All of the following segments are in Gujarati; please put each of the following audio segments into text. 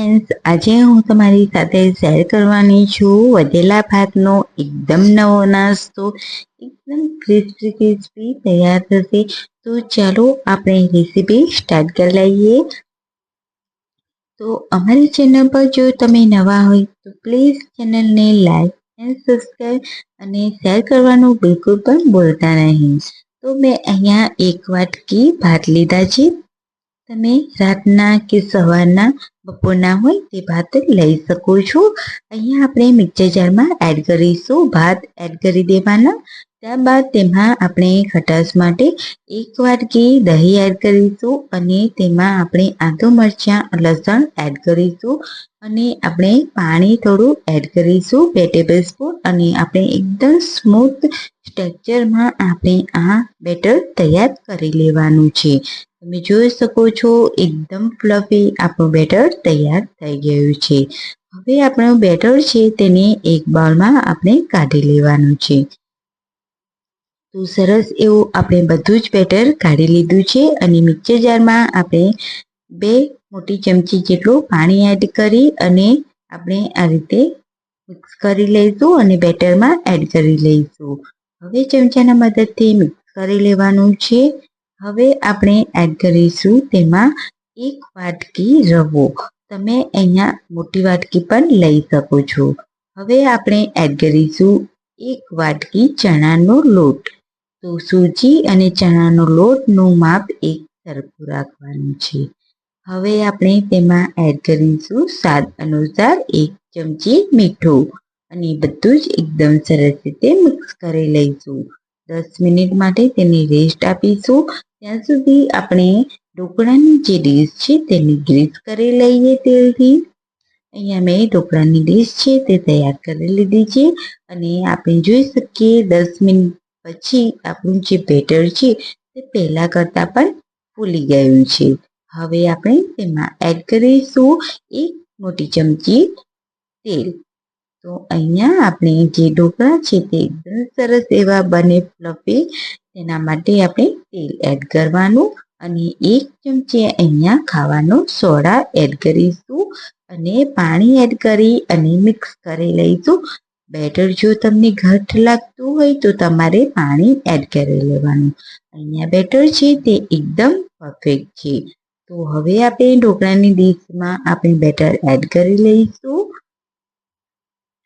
ફ્રેન્ડ્સ, આજે હું તમારી સાથે શેર કરવાની છું વધેલા ભાતનો એકદમ નવો નાસ્તો, એકદમ ક્રિસ્પી તૈયાર થશે. તો ચાલો આપણે રેસીપી સ્ટાર્ટ કરી લઈએ. તો અમારી ચેનલ પર જો તમે નવા હોય તો પ્લીઝ ચેનલને લાઈક એન્ડ સબસ્ક્રાઈબ અને શેર કરવાનું બિલકુલ પણ ભૂલતા નહીં. તો મેં અહીંયા 1 વાટકી ભાત લીધા છે. તમે રાતના કે સવારના બપોરના હોય તે ભાત લઈ શકો છો. અહીંયા આપણે મિક્સર જારમાં એડ કરીશું. ભાત એડ કરી દેવાના. ત્યારબાદ તેમાં આપણે ખટાશ માટે 1 વાટકી દહીં એડ કરીશું અને તેમાં આપણે આદુ મરચાં લસણ એડ કરીશું અને આપણે પાણી થોડું એડ કરીશું 2 ટેબલસ્પૂન અને આપણે એકદમ સ્મૂથ ટેક્સચરમાં આપણે આ બેટર તૈયાર કરી લેવાનું છે. તમે જોઈ શકો છો એકદમ ફ્લફી આપણું બેટર તૈયાર થઈ ગયું છે. હવે આપણું બેટર છે તેને એક બાઉલમાં આપણે કાઢી લેવાનું છે. તો સરસ એવું આપણે બધું જ બેટર કાઢી લીધું છે અને મિક્સર જારમાં આપણે 2 મોટી ચમચી જેટલું પાણી એડ કરી અને આપણે આ રીતે મિક્સ કરી લઈશું અને બેટરમાં એડ કરી લઈશું. હવે ચમચાના મદદથી મિક્સ કરી લેવાનું છે. હવે આપણે એડ કરીશું તેમાં 1 વાટકી રવો. તમે અહીંયા મોટી વાટકી પણ લઈ શકો છો. હવે આપણે એડ કરીશું 1 વાટકી ચણાનો લોટ. તો સૂજી અને ચણાનો લોટનું માપ એક સરખું રાખવાનું છે. હવે આપણે તેમાં એડ કરીશું સ્વાદ અનુસાર 1 ચમચી મીઠું અને બધું જ એકદમ સરસ રીતે મિક્સ કરી લઈશું. 10 મિનિટ માટે તેને રેસ્ટ આપીશું. ત્યાં સુધી આપણે ઢોકળાની જે ડીશ છે તેને ગ્રીસ કરી લઈએ તેલથી. અહીંયા મેં ઢોકળાની ડીશ છે તે તૈયાર કરી લીધી છે અને આપણે જોઈ શકીએ 10 મિનિટ પછી આપણું જે બેટર છે તે પહેલાં કરતાં પણ ફૂલી ગયું છે. હવે આપણે તેમાં એડ કરીશું 1 મોટી ચમચી તેલ. તો અહીંયા આપણે જે ઢોકળા છે તે એકદમ સરસ એવા બને ફ્લફી, તેના માટે આપણે તેલ એડ કરવાનું અને 1 ચમચી અહીંયા ખાવાનો સોડા એડ કરીશું અને પાણી એડ કરી અને મિક્સ કરી લઈશું. બેટર જો તમને ઘટ્ટ લાગતું હોય તો તમારે પાણી એડ કરી લેવાનું. અહીંયા બેટર છે તે એકદમ પરફેક્ટ છે. તો હવે આપણે ઢોકળાની ડીશમાં આપણે બેટર એડ કરી લઈશું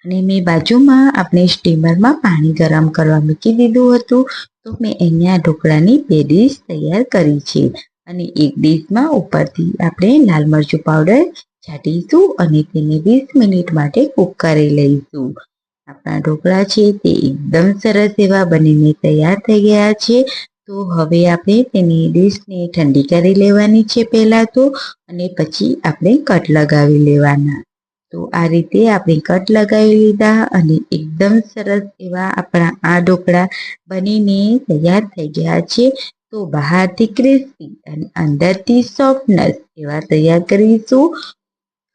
અને મેં બાજુમાં આપણે સ્ટીમરમાં પાણી ગરમ કરવા મૂકી દીધું હતું. તો મેં અહીંયા ઢોકળાની 2 ડીશ તૈયાર કરી છે અને એક ડીશમાં ઉપરથી આપણે લાલ મરચું પાવડર છાંટીશું અને તેને 20 મિનિટ માટે કૂક કરી લઈશું. આપણા ઢોકળા છે તે એકદમ સરસ એવા બનીને તૈયાર થઈ ગયા છે. તો હવે આપણે તેની ડીશને ઠંડી કરી લેવાની છે પહેલાં તો, અને પછી આપણે કટ લગાવી લેવાના. તો આ રીતે આપણે કટ લગાવી લીધા અને એકદમ સરસ એવા આપણા આ ઢોકળા બનીને તૈયાર થઈ ગયા છે. તો બહારથી ક્રિસ્પી અને અંદરથી સોફ્ટનેસ એવા તૈયાર કરીશું.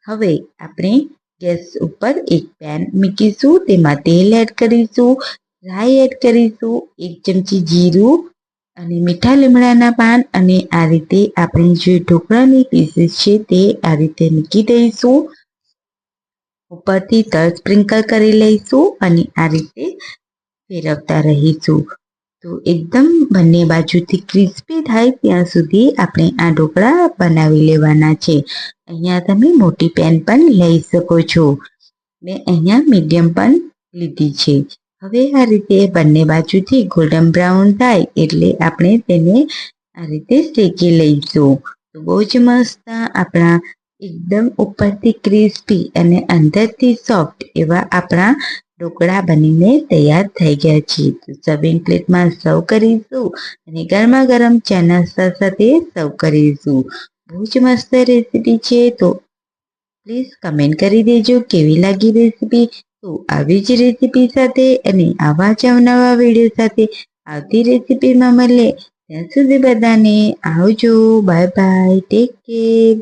હવે આપણે ગેસ ઉપર એક પેન મૂકીશું, તેમાં તેલ એડ કરીશું, રાઈ એડ કરીશું, 1 ચમચી જીરું અને મીઠા લીમડાના પાન અને આ રીતે આપણે જે ઢોકળાની પીસીસ છે તે આ રીતે મૂકી દઈશું. ઉપરથી તલ સ્પ્રિંકલ કરી લઈશું અને આ રીતે ફેરવતા રહીશું. તો એકદમ બંને બાજુથી ક્રિસ્પી થાય ત્યાં સુધી આપણે આ ઢોકળા બનાવી લેવાના છે. અહીંયા તમે મોટી પેન પણ લઈ શકો છો. મેં અહીંયા મીડિયમ પણ લીધી છે. હવે આ રીતે બંને બાજુથી ગોલ્ડન બ્રાઉન થાય એટલે આપણે તેને આ રીતે શેકી લઈશું. તો બહુ જ મસ્ત આપણા એકદમ ઉપરથી ક્રિસ્પી અને અંદરથી સોફ્ટ એવા આપણા ઢોકળા બનીને તૈયાર થઈ ગયા છે. તો સર્વિંગ પ્લેટમાં સર્વ કરીશું અને ગરમા ગરમ ચા નાસ્તા સાથે સર્વ કરીશું. બહુ જ મસ્ત રેસીપી છે. તો પ્લીઝ કમેન્ટ કરી દેજો કેવી લાગી રેસીપી. તો આવી જ રેસીપી સાથે અને આવા જ નવા વિડીયો સાથે આવતી રેસીપીમાં મળે. ત્યાં સુધી બધાને આવજો. Bye bye. Take care.